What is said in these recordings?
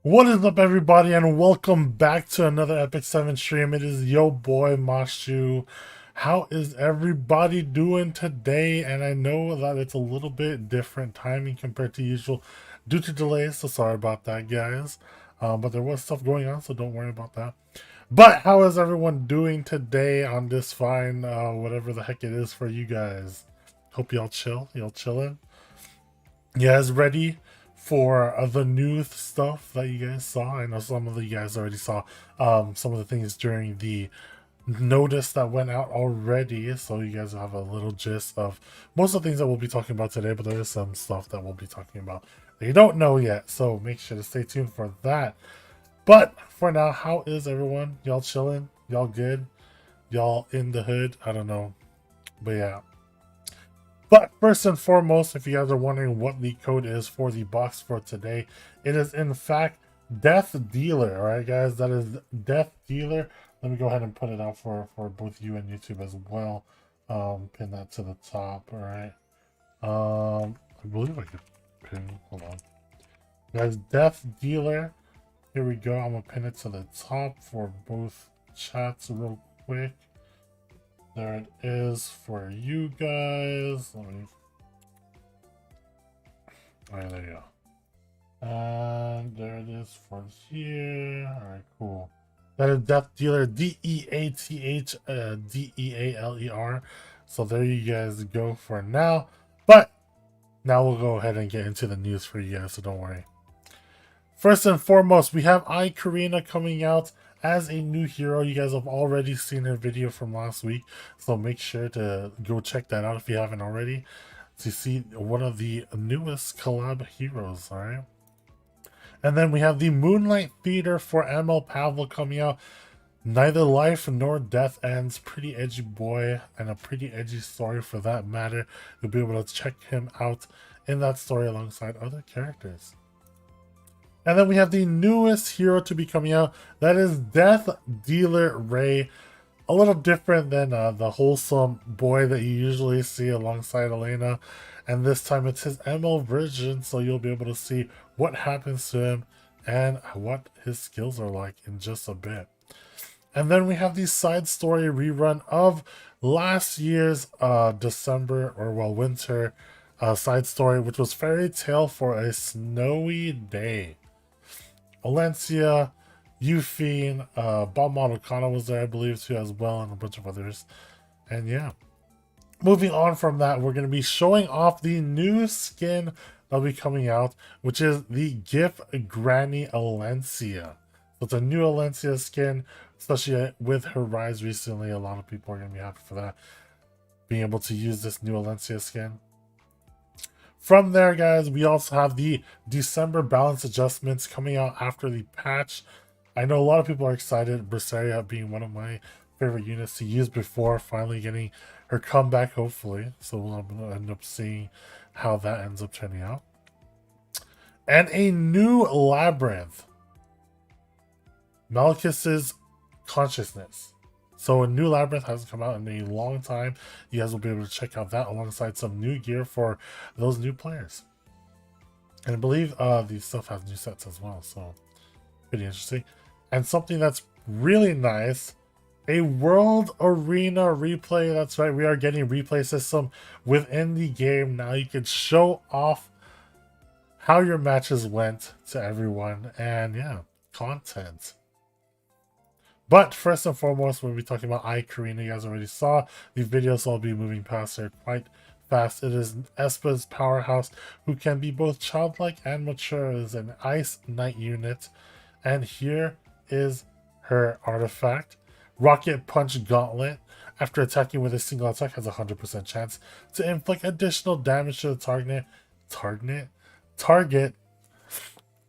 What is up, everybody, and welcome back to another Epic 7 stream. It is yo boy Mashuu. How is everybody doing today? And I know that it's a little bit different timing compared to usual due to delays, so sorry about that, guys. But there was stuff going on, so don't worry about that. But how is everyone doing today on this fine, whatever the heck it is for you guys? Hope y'all chill, y'all chilling. You guys ready for the new stuff that you guys saw? I know some of you guys already saw some of the things during the notice that went out already, so you guys have a little gist of most of the things that we'll be talking about today, but there is some stuff that we'll be talking about that you don't know yet, so make sure to stay tuned for that. But for now, how is everyone? Y'all chilling? Y'all good? Y'all in the hood? I don't know, but yeah. But first and foremost, if you guys are wondering what the code is for the box for today, it is in fact Death Dealer. All right, guys, that is Death Dealer. Let me go ahead and put it out for both you and YouTube as well. Pin that to the top. All right. I believe I could pin. Hold on, guys. Death Dealer. Here we go. I'm gonna pin it to the top for both chats real quick. There it is for you guys. Let me. Alright, there you go. And there it is for here. Alright, cool. That is Death Dealer, D-E-A-T-H, D-E-A-L-E-R. So there you guys go for now. But now we'll go ahead and get into the news for you guys, so don't worry. First and foremost, we have Karina coming out as a new hero. You guys have already seen her video from last week, so make sure to go check that out if you haven't already to see one of the newest collab heroes. All right, and then we have the Moonlight Theater for ML Pavel coming out. Neither life nor death ends. Pretty edgy boy, and a pretty edgy story for that matter. You'll be able to check him out in that story alongside other characters. And then we have the newest hero to be coming out. That is Death Dealer Ray. A little different than the wholesome boy that you usually see alongside Elena. And this time it's his ML version, so you'll be able to see what happens to him and what his skills are like in just a bit. And then we have the side story rerun of last year's December, or well, winter side story, which was Fairy Tale for a Snowy Day. Valencia, Euphine, Bob Monocano was there, I believe, too, as well, and a bunch of others. And yeah, moving on from that, we're going to be showing off the new skin that'll be coming out, which is the GIF Granny Alencia. So it's a new Alencia skin, especially with her rise recently. A lot of people are going to be happy for that, being able to use this new Alencia skin. From there, guys, we also have the December balance adjustments coming out after the patch. I know a lot of people are excited. Berseria being one of my favorite units to use before finally getting her comeback, hopefully. So we'll end up seeing how that ends up turning out. And a new Labyrinth. Malchus's Consciousness. So a new Labyrinth hasn't come out in a long time. You guys will be able to check out that alongside some new gear for those new players. And I believe the stuff has new sets as well, so pretty interesting. And something that's really nice, a World Arena replay. That's right, we are getting replay system within the game. Now you can show off how your matches went to everyone, and yeah, content. But first and foremost, we'll be talking about Karina. You guys already saw the videos, so I'll be moving past her quite fast. It is Espa's powerhouse, who can be both childlike and mature. It is an Ice Knight unit. And here is her artifact. Rocket Punch Gauntlet. After attacking with a single attack, has a 100% chance to inflict additional damage to the target.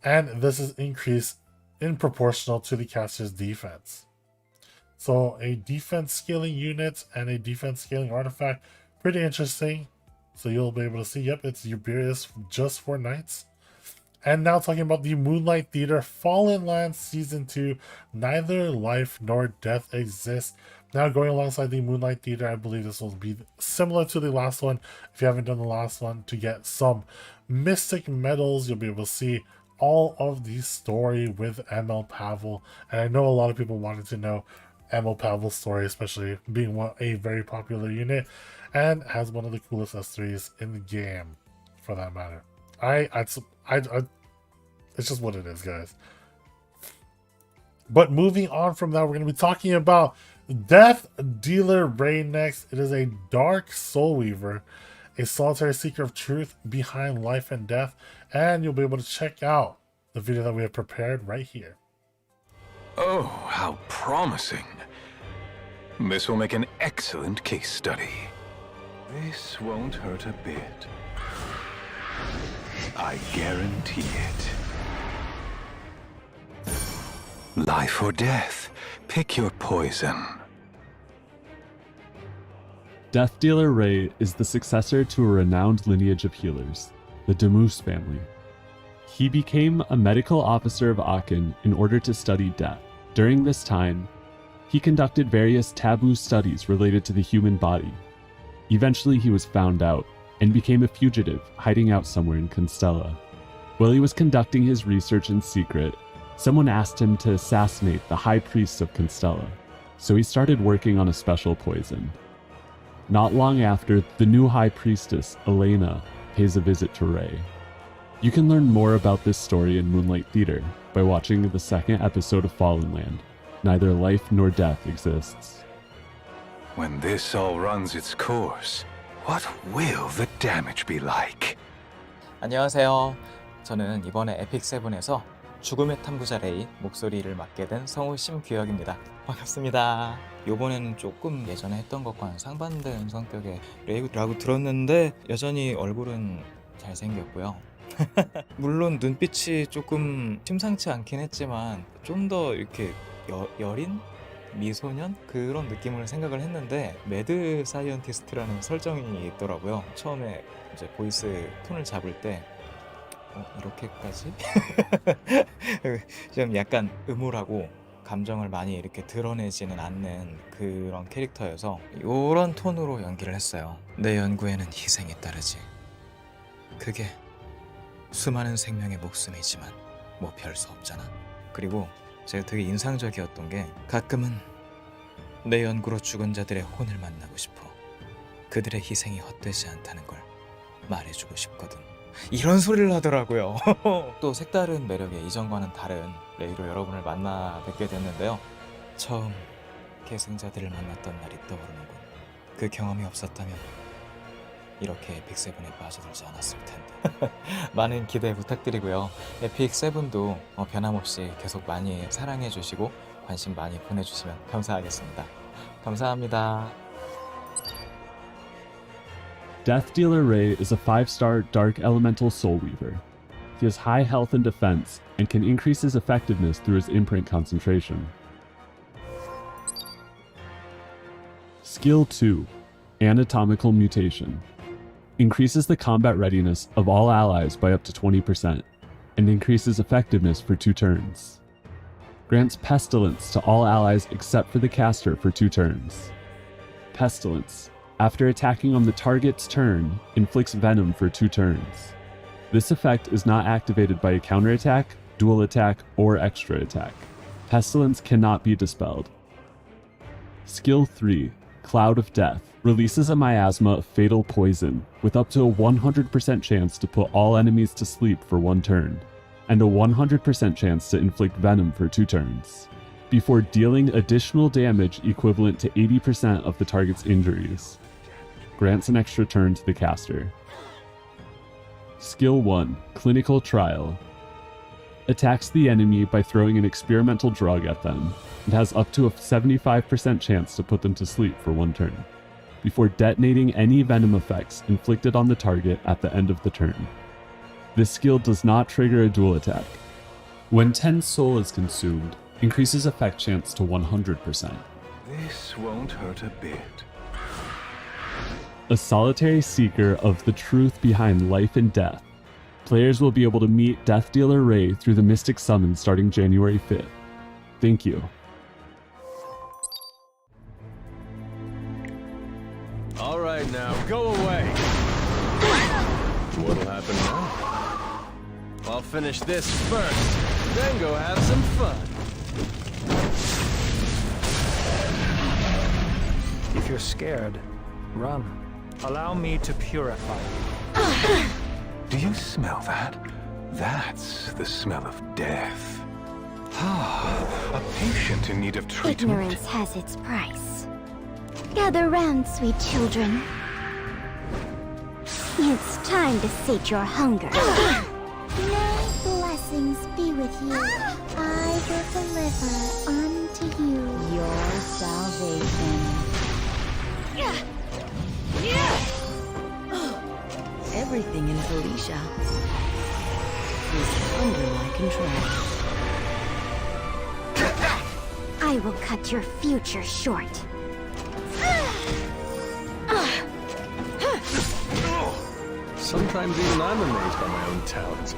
And this is increased in proportional to the caster's defense. So a defense scaling unit and a defense scaling artifact. Pretty interesting. So you'll be able to see, yep, it's Uberius just for knights. And now talking about the Moonlight Theater Fallen Lands Season 2. Neither life nor death exists. Now going alongside the Moonlight Theater, I believe this will be similar to the last one. If you haven't done the last one, to get some mystic medals, you'll be able to see all of the story with ML Pavel, and I know a lot of people wanted to know ML Pavel's story, especially being a very popular unit, and has one of the coolest S3s in the game, for that matter. It's just what it is, guys. But moving on from that, we're going to be talking about Death Dealer Ray next. It is a dark soul weaver, a solitary seeker of truth behind life and death, and you'll be able to check out the video that we have prepared right here. Oh, how promising. This will make an excellent case study. This won't hurt a bit. I guarantee it. Life or death. Pick your poison. Death Dealer Ray is the successor to a renowned lineage of healers, the Demus family. He became a medical officer of Aachen in order to study death. During this time, he conducted various taboo studies related to the human body. Eventually, he was found out and became a fugitive, hiding out somewhere in Constella. While he was conducting his research in secret, someone asked him to assassinate the high priest of Constella, so he started working on a special poison. Not long after, the new high priestess, Elena, pays a visit to Ray. You can learn more about this story in Moonlight Theater by watching the second episode of Fallen Land. Neither life nor death exists. When this all runs its course, what will the damage be like? 안녕하세요. 저는 이번에 에픽7에서 죽음의 탐구자 레이 목소리를 맡게 된 성우 심규혁입니다. 반갑습니다. 요번에는 조금 예전에 했던 것과는 상반된 성격의 레이라고 들었는데 여전히 얼굴은 잘생겼고요. 물론 눈빛이 조금 심상치 않긴 했지만 좀 더 이렇게 여린? 미소년? 그런 느낌을 생각을 했는데 매드 사이언티스트라는 설정이 있더라고요. 처음에 이제 보이스 톤을 잡을 때 이렇게까지? 좀 약간 음울하고 감정을 많이 이렇게 드러내지는 않는 그런 캐릭터여서 이런 톤으로 연기를 했어요. 내 연구에는 희생이 따르지. 그게 수많은 생명의 목숨이지만 뭐 별 수 없잖아. 그리고 제가 되게 인상적이었던 게 가끔은 내 연구로 죽은 자들의 혼을 만나고 싶어. 그들의 희생이 헛되지 않다는 걸 말해주고 싶거든. 이런 소리를 하더라고요. 또 색다른 매력의 이전과는 다른 레이로 여러분을 만나 뵙게 됐는데요. 처음 계승자들을 만났던 날이 떠오르는군. 그 경험이 없었다면 이렇게 에픽7에 빠져들지 않았을 텐데. 많은 기대 부탁드리고요. 에픽7도 변함없이 계속 많이 사랑해주시고 관심 많이 보내주시면 감사하겠습니다. 감사합니다. Death Dealer Ray is a 5-star Dark Elemental Soul Weaver. He has high health and defense, and can increase his effectiveness through his imprint concentration. Skill 2, Anatomical Mutation. Increases the combat readiness of all allies by up to 20%, and increases effectiveness for 2 turns. Grants Pestilence to all allies except for the caster for 2 turns. Pestilence, after attacking on the target's turn, inflicts venom for 2 turns. This effect is not activated by a counterattack, dual attack, or extra attack. Pestilence cannot be dispelled. Skill 3, Cloud of Death, releases a miasma of fatal poison with up to a 100% chance to put all enemies to sleep for 1 turn, and a 100% chance to inflict venom for 2 turns, before dealing additional damage equivalent to 80% of the target's injuries. Grants an extra turn to the caster. Skill 1, Clinical Trial. Attacks the enemy by throwing an experimental drug at them, and has up to a 75% chance to put them to sleep for 1 turn, before detonating any venom effects inflicted on the target at the end of the turn. This skill does not trigger a dual attack. When 10 soul is consumed, increases effect chance to 100%. This won't hurt a bit. A solitary seeker of the truth behind life and death. Players will be able to meet Death Dealer Ray through the Mystic Summon starting January 5th. Thank you. All right now, go away. What'll happen now? I'll finish this first, then go have some fun. If you're scared, run. Allow me to purify you. Do you smell that? That's the smell of death. Ah, a patient in need of treatment. Ignorance has its price. Gather round, sweet children. It's time to sate your hunger. May blessings be with you. I will deliver unto you your salvation. Everything in Felicia is under my control. I will cut your future short. Sometimes even I'm amazed by my own talent.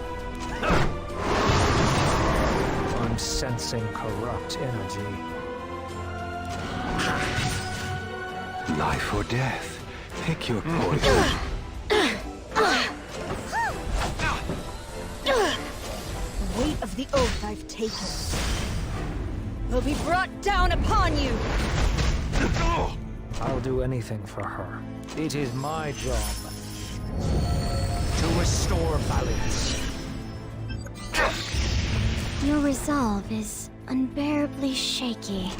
I'm sensing corrupt energy. Life or death. Pick your poison. The weight of the oath I've taken will be brought down upon you. I'll do anything for her. It is my job to restore balance. Your resolve is unbearably shaky.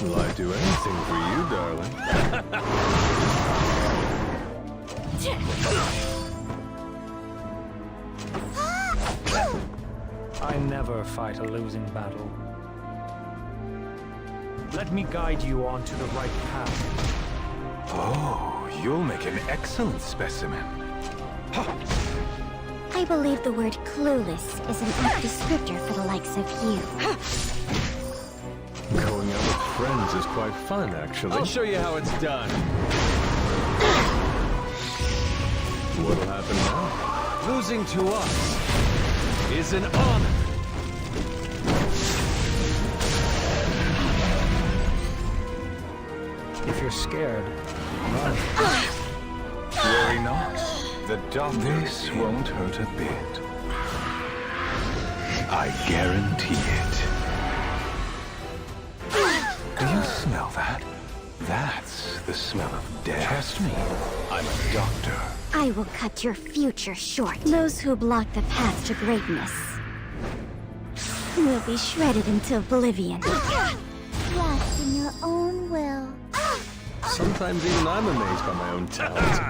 Will I do anything for you, darling? I never fight a losing battle. Let me guide you onto the right path. Oh, you'll make an excellent specimen. I believe the word clueless is an apt descriptor for the likes of you. Going out with friends is quite fun, actually. I'll show you how it's done. What'll happen now? Losing to us is an honor. If you're scared, run. Worry not. The this won't hurt a bit. I guarantee it. Do you smell that? That's the smell of death. Trust me, I'm a doctor. I will cut your future short. Those who block the path to greatness will be shredded into oblivion. Lost in your own will. Sometimes even I'm amazed by my own talent.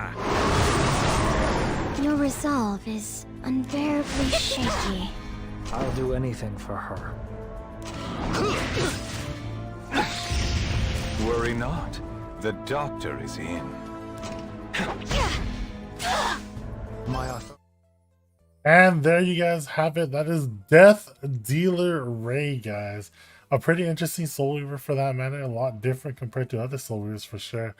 Your resolve is unbearably shaky. I'll do anything for her. Worry not. The doctor is in. My authority. And there you guys have it. That is Death Dealer Ray, guys. A pretty interesting Soul Weaver for that matter. A lot different compared to other Soul Weavers for sure.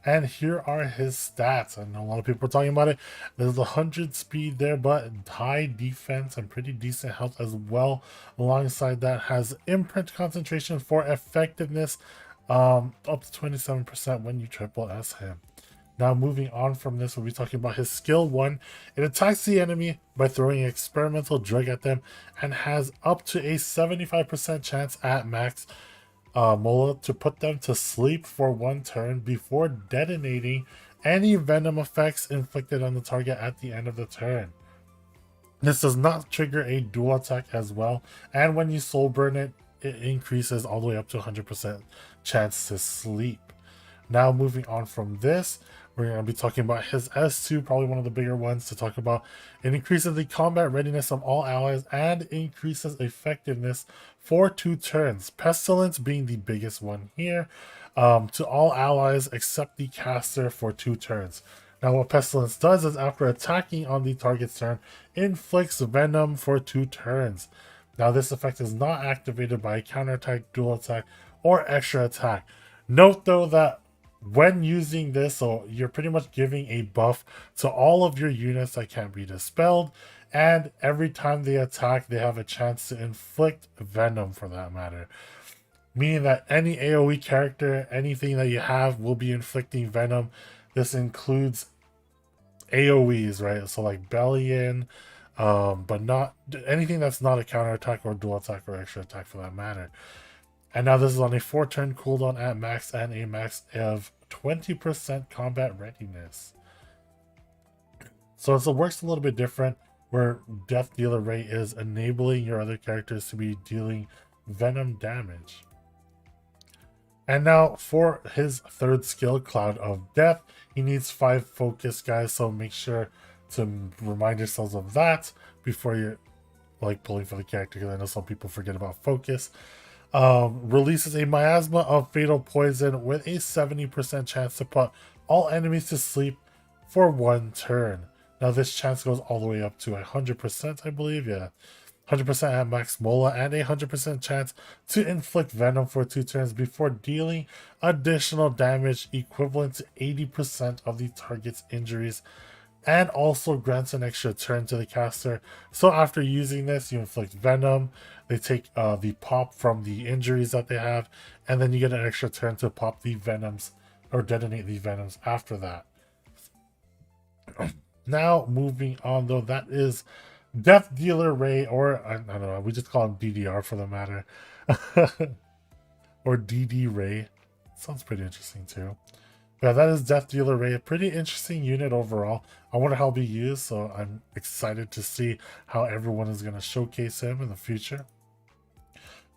And here are his stats. I know a lot of people are talking about it. There's 100 speed there, but high defense and pretty decent health as well. Alongside that, has imprint concentration for effectiveness, up to 27% when you triple S him. Now moving on from this, we'll be talking about his skill 1. It attacks the enemy by throwing an experimental drug at them and has up to a 75% chance at max Mola to put them to sleep for 1 turn before detonating any venom effects inflicted on the target at the end of the turn. This does not trigger a dual attack as well, and when you soul burn it, it increases all the way up to 100% chance to sleep. Now moving on from this, we're going to be talking about his S2, probably one of the bigger ones to talk about. It increases the combat readiness of all allies and increases effectiveness for 2 turns. Pestilence being the biggest one here, to all allies except the caster for 2 turns. Now what Pestilence does is after attacking on the target's turn, inflicts venom for 2 turns. Now this effect is not activated by a counterattack, dual attack, or extra attack. Note though that when using this, so you're pretty much giving a buff to all of your units that can't be dispelled, and every time they attack, they have a chance to inflict venom for that matter. Meaning that any AoE character, anything that you have will be inflicting venom. This includes AoEs, right? So like Bellion, but not anything that's not a counterattack or dual attack or extra attack for that matter. And now this is on a 4-turn cooldown at max and a max of 20% combat readiness. So it works a little bit different, where Death Dealer Ray is enabling your other characters to be dealing venom damage. And now for his third skill, Cloud of Death, he needs 5 focus, guys, so make sure to remind yourselves of that before you're like pulling for the character, because I know some people forget about focus. Releases a miasma of fatal poison with a 70% chance to put all enemies to sleep for 1 turn. Now this chance goes all the way up to 100%, I believe. Yeah, 100% at max mola, and a 100% chance to inflict venom for 2 turns before dealing additional damage equivalent to 80% of the target's injuries, and also grants an extra turn to the caster. So after using this, you inflict venom, they take the pop from the injuries that they have, and then you get an extra turn to pop the venoms or detonate the venoms after that. Now moving on though, that is Death Dealer Ray, or I don't know, we just call him DDR for the matter. Or DD Ray. Sounds pretty interesting too. Yeah, that is Death Dealer Ray. A pretty interesting unit overall. I wonder how he'll be used, so I'm excited to see how everyone is going to showcase him in the future.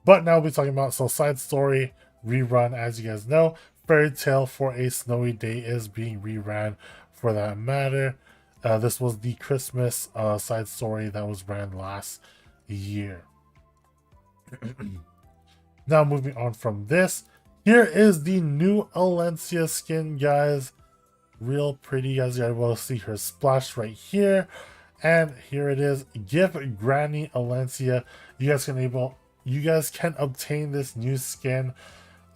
But now we'll be talking about, so side story rerun, as you guys know, Fairy Tale for a Snowy Day is being reran for that matter. This was the Christmas side story that was ran last year. Now moving on from this, here is the new Alencia skin, guys. Real pretty, guys. You're able to see her splash right here, and here it is. Give Granny Alencia. You guys can obtain this new skin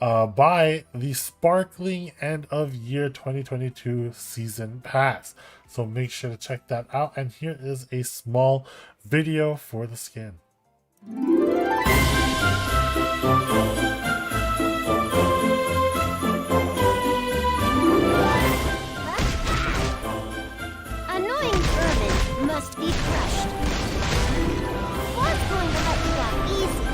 by the sparkling end of year 2022 season pass. So make sure to check that out. And here is a small video for the skin. Annoying vermin must be crushed. What's going to let you off easy?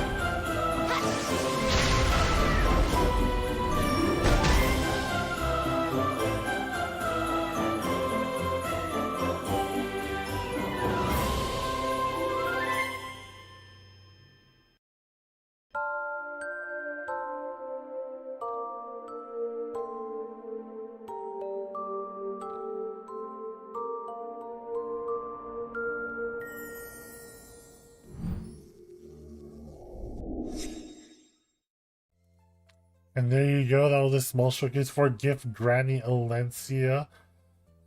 And there you go. That was a small showcase for Gift Granny Alencia.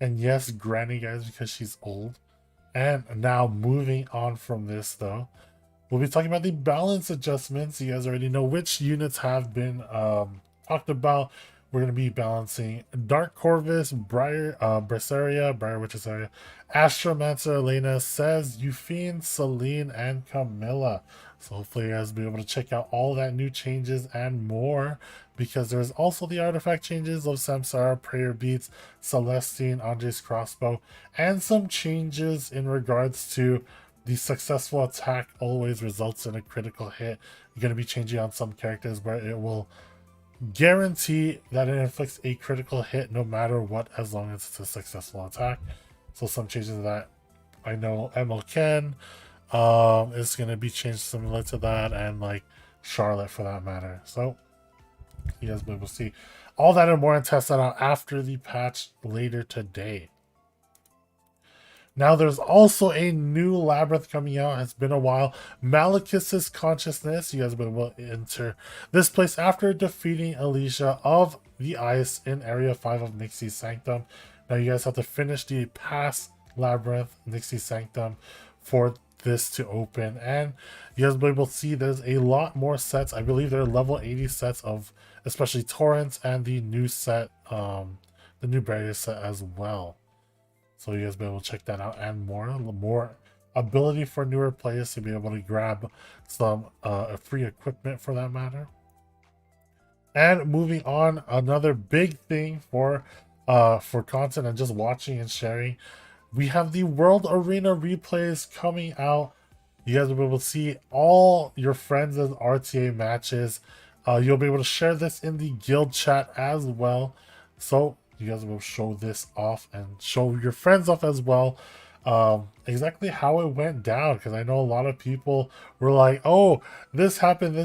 And yes, Granny, guys, because she's old. And now moving on from this, though, we'll be talking about the balance adjustments. You guys already know which units have been talked about. We're going to be balancing Dark Corvus, Briar Witch's Area, Astromancer, Elena, Says, Euphine, Celine, and Camilla. So hopefully you guys will be able to check out all that new changes and more, because there's also the artifact changes of Samsara, Prayer Beats, Celestine, Andre's Crossbow, and some changes in regards to the successful attack always results in a critical hit. You're going to be changing on some characters where it will guarantee that it inflicts a critical hit no matter what, as long as it's a successful attack. So some changes that I know ML is going to be changed similar to that, and like Charlotte for that matter. So you guys will see all that and more, and test that out after the patch later today. Now there's also a new labyrinth coming out. It's been a while. Malicus's Consciousness. You guys will enter this place after defeating Alicia of the Ice in Area 5 of Nixie's Sanctum. Now you guys have to finish the past labyrinth, Nixie's Sanctum, for this to open. And you guys will be able to see there's a lot more sets. I believe there are level 80 sets of especially Torrents, and the new set, the new barrier set as well. So you guys will be able to check that out and more ability for newer players to be able to grab some free equipment for that matter. And moving on, another big thing for content and just watching and sharing, we have the World Arena replays coming out. You guys will be able to see all your friends' RTA matches. You'll be able to share this in the guild chat as well. So you guys will show this off and show your friends off as well. Exactly how it went down, because I know a lot of people were like, oh, this happened,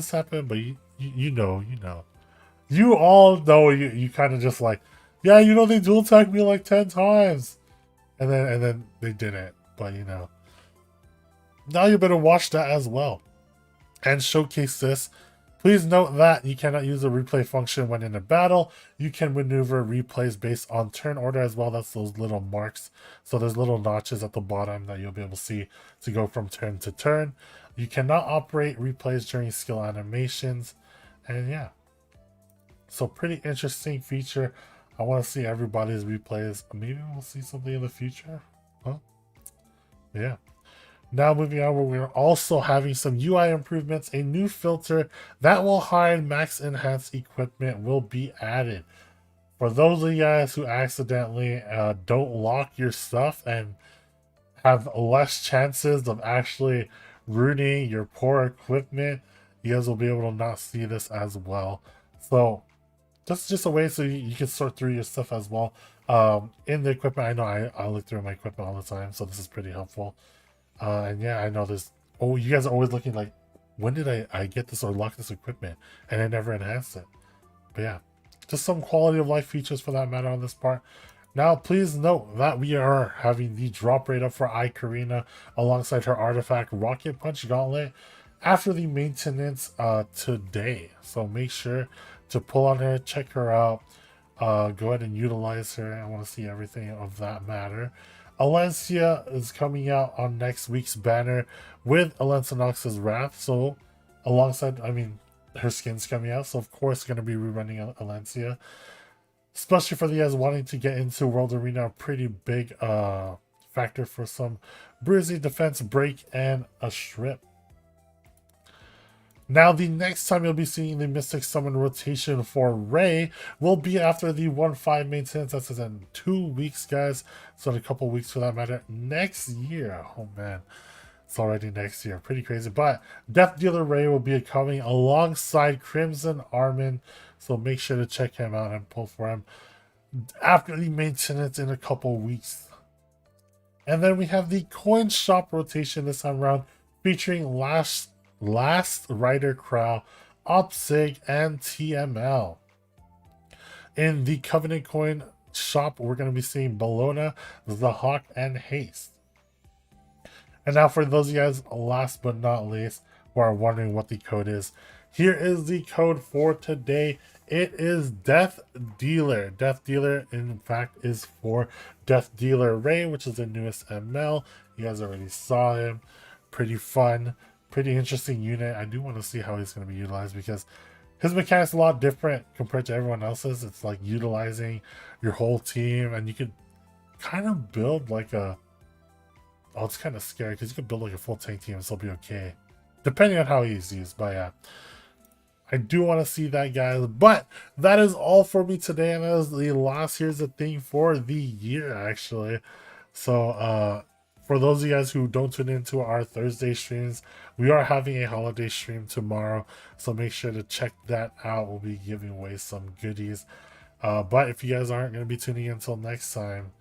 but you know. You all know, you kind of just like, yeah, they dual attacked me like 10 times. And then they didn't. But now you better watch that as well and showcase this. Please note that you cannot use the replay function when in a battle. You can maneuver replays based on turn order as well. That's those little marks. So there's little notches at the bottom that you'll be able to see to go from turn to turn. You cannot operate replays during skill animations. And yeah. So pretty interesting feature. I want to see everybody's replays. Maybe we'll see something in the future. Huh? Yeah. Now moving on, where we're also having some UI improvements. A new filter that will hide max enhanced equipment will be added. For those of you guys who accidentally don't lock your stuff and have less chances of actually ruining your poor equipment, you guys will be able to not see this as well. So that's just a way so you can sort through your stuff as well. In the equipment, I know I look through my equipment all the time, so this is pretty helpful. And yeah, I know this. Oh, you guys are always looking like, when did I get this or lock this equipment? And I never enhanced it. But yeah, just some quality of life features for that matter on this part. Now, please note that we are having the drop rate up for Ikarina alongside her artifact Rocket Punch Gauntlet after the maintenance today. So make sure to pull on her, check her out, go ahead and utilize her. I want to see everything of that matter. Alencia is coming out on next week's banner with Alensinox's Wrath. So alongside, her skin's coming out. So of course going to be rerunning Alencia. Especially for the guys wanting to get into World Arena, a pretty big factor for some bruising, defense, break, and a strip. Now, the next time you'll be seeing the Mystic Summon rotation for Ray will be after the 1-5 maintenance. That's in 2 weeks, guys. So in a couple weeks for that matter. Next year. Oh, man. It's already next year. Pretty crazy. But Death Dealer Ray will be coming alongside Crimson Armin. So make sure to check him out and pull for him after the maintenance in a couple weeks. And then we have the coin shop rotation this time around featuring Last Rider Crow, Opsig, and TML. In the Covenant coin shop, we're going to be seeing Bologna, the Hawk, and Haste. And now for those of you guys, last but not least, who are wondering what the code is, here is the code for today. It is Death Dealer. Death Dealer, in fact, is for Death Dealer Ray, which is the newest ML. You guys already saw him. Pretty fun. Pretty interesting unit. I do want to see how he's going to be utilized because his mechanics a lot different compared to everyone else's. It's like utilizing your whole team, and you could kind of build like a... Oh, it's kind of scary because you could build like a full tank team and still be okay, depending on how he's used. But yeah, I do want to see that, guys. But that is all for me today, and that is the last Here's the Thing for the year, actually. So for those of you guys who don't tune into our Thursday streams, we are having a holiday stream tomorrow, so make sure to check that out. We'll be giving away some goodies. But if you guys aren't going to be tuning in until next time,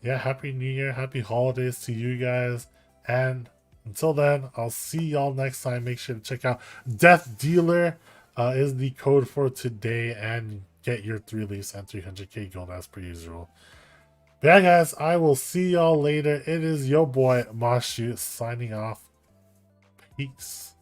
yeah, Happy New Year, Happy Holidays to you guys. And until then, I'll see y'all next time. Make sure to check out Death Dealer is the code for today, and get your 3 leaves and 300k gold as per usual. But yeah, guys, I will see y'all later. It is your boy Mashuu signing off. Peace.